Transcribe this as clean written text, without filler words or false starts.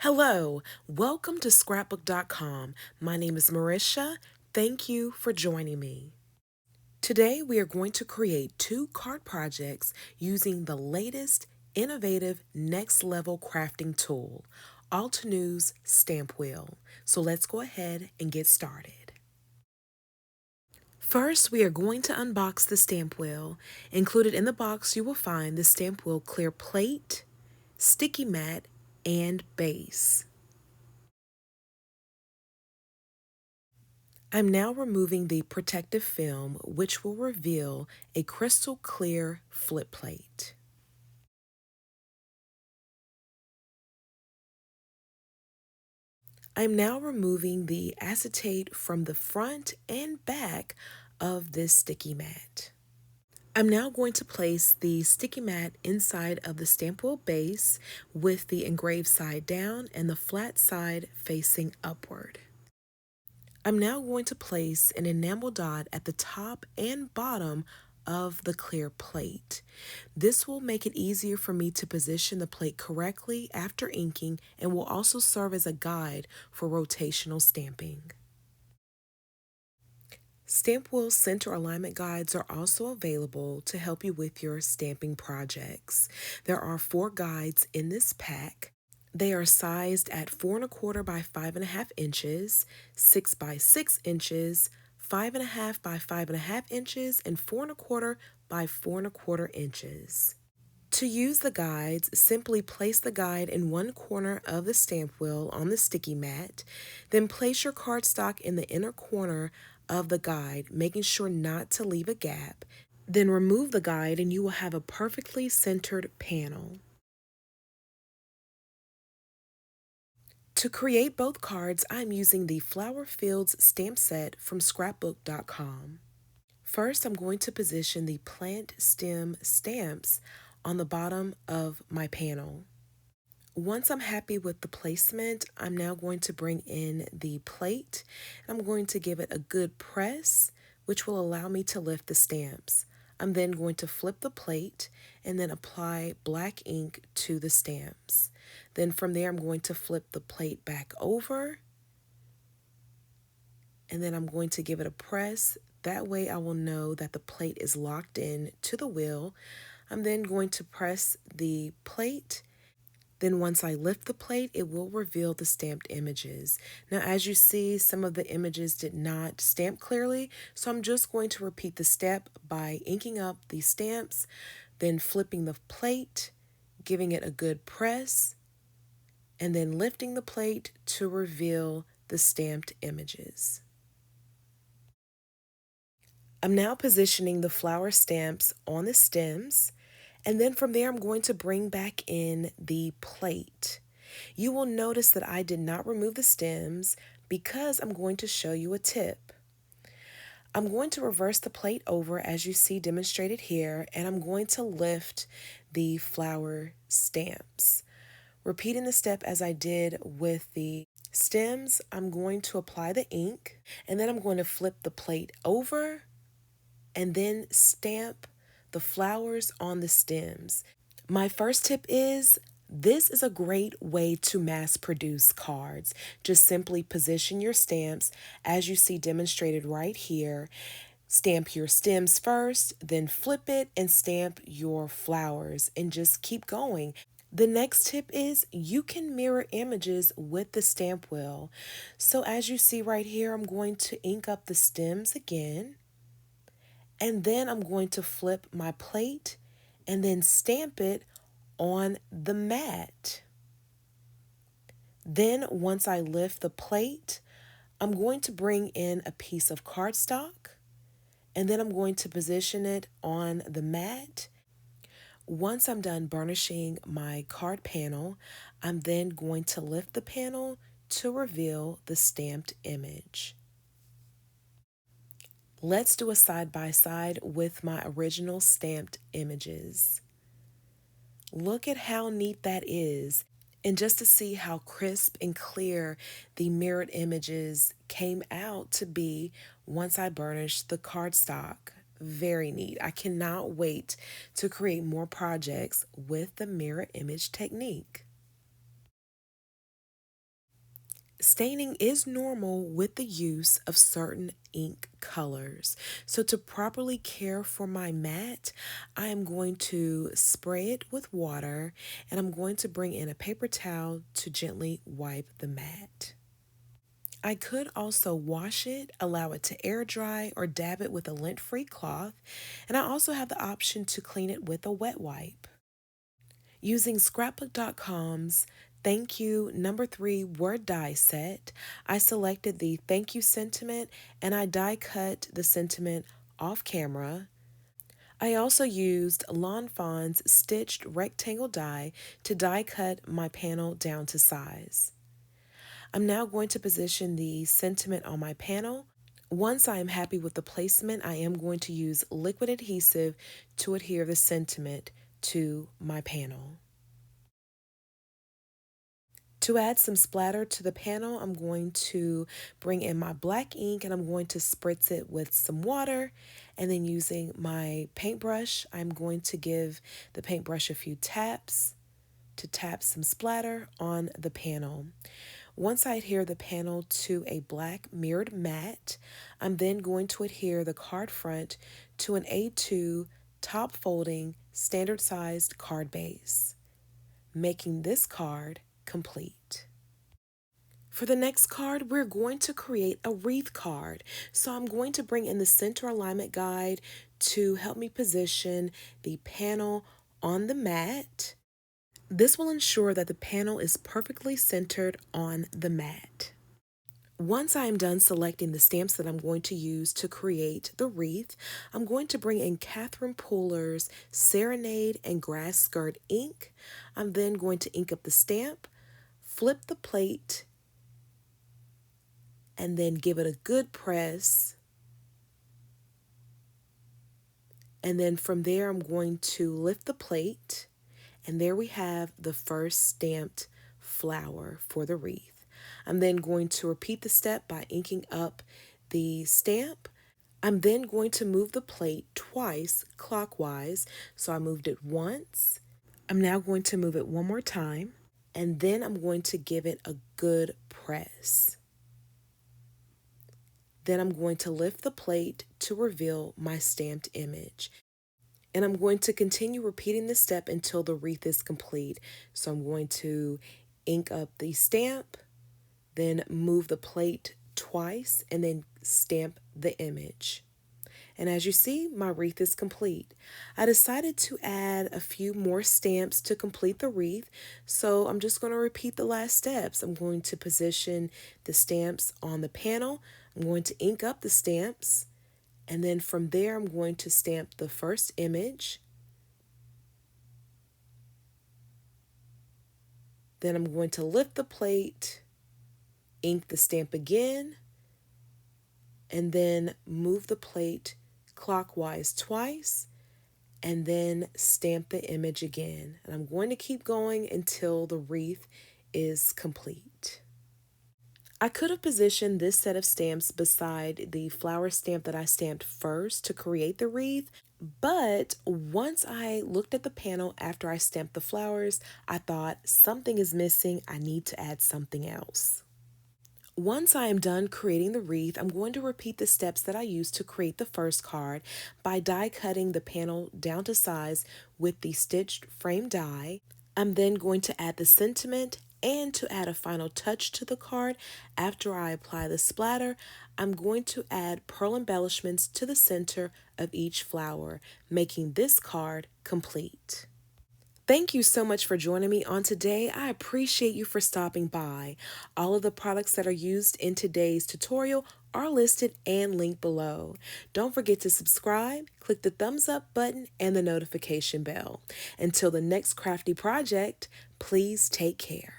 Hello, welcome to Scrapbook.com. My name is Mirisha. Thank you for joining me. Today we are going to create two card projects using the latest innovative next level crafting tool, Altenews Stampwheel. So let's go ahead and get started. First, we are going to unbox the stamp wheel. Included in the box, you will find the stamp wheel clear plate, sticky mat, and base. I'm now removing the protective film, which will reveal a crystal clear flip plate. I'm now removing the acetate from the front and back of this sticky mat. I'm now going to place the sticky mat inside of the stamp wheel base with the engraved side down and the flat side facing upward. I'm now going to place an enamel dot at the top and bottom of the clear plate. This will make it easier for me to position the plate correctly after inking and will also serve as a guide for rotational stamping. Stamp wheel center alignment guides are also available to help you with your stamping projects. There are 4 guides in this pack. They are sized at 4¼ by 5½ inches, 6 by 6 inches, 5½ by 5½ inches, and 4¼ by 4¼ inches. To use the guides, simply place the guide in one corner of the stamp wheel on the sticky mat, then place your cardstock in the inner corner of the guide, making sure not to leave a gap. Then remove the guide and you will have a perfectly centered panel. To create both cards, I'm using the Flower Fields stamp set from Scrapbook.com. First, I'm going to position the plant stem stamps on the bottom of my panel. Once I'm happy with the placement, I'm now going to bring in the plate. I'm going to give it a good press, which will allow me to lift the stamps. I'm then going to flip the plate and then apply black ink to the stamps. Then from there, I'm going to flip the plate back over, and then I'm going to give it a press. That way I will know that the plate is locked in to the wheel. I'm then going to press the plate. Then once I lift the plate, it will reveal the stamped images. Now, as you see, some of the images did not stamp clearly, so I'm just going to repeat the step by inking up the stamps, then flipping the plate, giving it a good press, and then lifting the plate to reveal the stamped images. I'm now positioning the flower stamps on the stems, and then from there I'm going to bring back in the plate. You will notice that I did not remove the stems because I'm going to show you a tip. I'm going to reverse the plate over as you see demonstrated here, and I'm going to lift the flower stamps. Repeating the step as I did with the stems, I'm going to apply the ink, and then I'm going to flip the plate over and then stamp the flowers on the stems. My first tip is this is a great way to mass produce cards. Just simply position your stamps as you see demonstrated right here. Stamp your stems first, then flip it and stamp your flowers and just keep going. The next tip is you can mirror images with the stamp wheel. So as you see right here, I'm going to ink up the stems again. And then I'm going to flip my plate and then stamp it on the mat. Then once I lift the plate, I'm going to bring in a piece of cardstock and then I'm going to position it on the mat. Once I'm done burnishing my card panel, I'm then going to lift the panel to reveal the stamped image. Let's do a side-by-side with my original stamped images. Look at how neat that is. And just to see how crisp and clear the mirrored images came out to be once I burnished the cardstock. Very neat. I cannot wait to create more projects with the mirror image technique. Staining is normal with the use of certain ink colors. So to properly care for my mat, I am going to spray it with water and I'm going to bring in a paper towel to gently wipe the mat. I could also wash it, allow it to air dry, or dab it with a lint-free cloth, and I also have the option to clean it with a wet wipe. Using Scrapbook.com's Thank You number 3 word die set, I selected the thank you sentiment and I die cut the sentiment off camera. I also used Lawn Fawn's stitched rectangle die to die cut my panel down to size. I'm now going to position the sentiment on my panel. Once I am happy with the placement, I am going to use liquid adhesive to adhere the sentiment to my panel. To add some splatter to the panel, I'm going to bring in my black ink and I'm going to spritz it with some water. And then using my paintbrush, I'm going to give the paintbrush a few taps to tap some splatter on the panel. Once I adhere the panel to a black mirrored mat, I'm then going to adhere the card front to an A2 top folding standard sized card base, making this card complete. For the next card, we're going to create a wreath card. So I'm going to bring in the center alignment guide to help me position the panel on the mat. This will ensure that the panel is perfectly centered on the mat. Once I am done selecting the stamps that I'm going to use to create the wreath, I'm going to bring in Catherine Pooler's Serenade and Grass Skirt ink. I'm then going to ink up the stamp, flip the plate, and then give it a good press. And then from there, I'm going to lift the plate, and there we have the first stamped flower for the wreath. I'm then going to repeat the step by inking up the stamp. I'm then going to move the plate twice clockwise. So I moved it once. I'm now going to move it one more time, and then I'm going to give it a good press. Then I'm going to lift the plate to reveal my stamped image. And I'm going to continue repeating this step until the wreath is complete. So I'm going to ink up the stamp, then move the plate twice, and then stamp the image. And as you see, my wreath is complete. I decided to add a few more stamps to complete the wreath, so I'm just going to repeat the last steps. I'm going to position the stamps on the panel. I'm going to ink up the stamps, and then from there I'm going to stamp the first image. Then I'm going to lift the plate, ink the stamp again, and then move the plate clockwise twice, and then stamp the image again. And I'm going to keep going until the wreath is complete. I could have positioned this set of stamps beside the flower stamp that I stamped first to create the wreath, but once I looked at the panel after I stamped the flowers, I thought something is missing. I need to add something else. Once I am done creating the wreath, I'm going to repeat the steps that I used to create the first card by die cutting the panel down to size with the stitched frame die. I'm then going to add the sentiment, and to add a final touch to the card, after I apply the splatter, I'm going to add pearl embellishments to the center of each flower, making this card complete. Thank you so much for joining me on today. I appreciate you for stopping by. All of the products that are used in today's tutorial are listed and linked below. Don't forget to subscribe, click the thumbs up button and the notification bell. Until the next crafty project, please take care.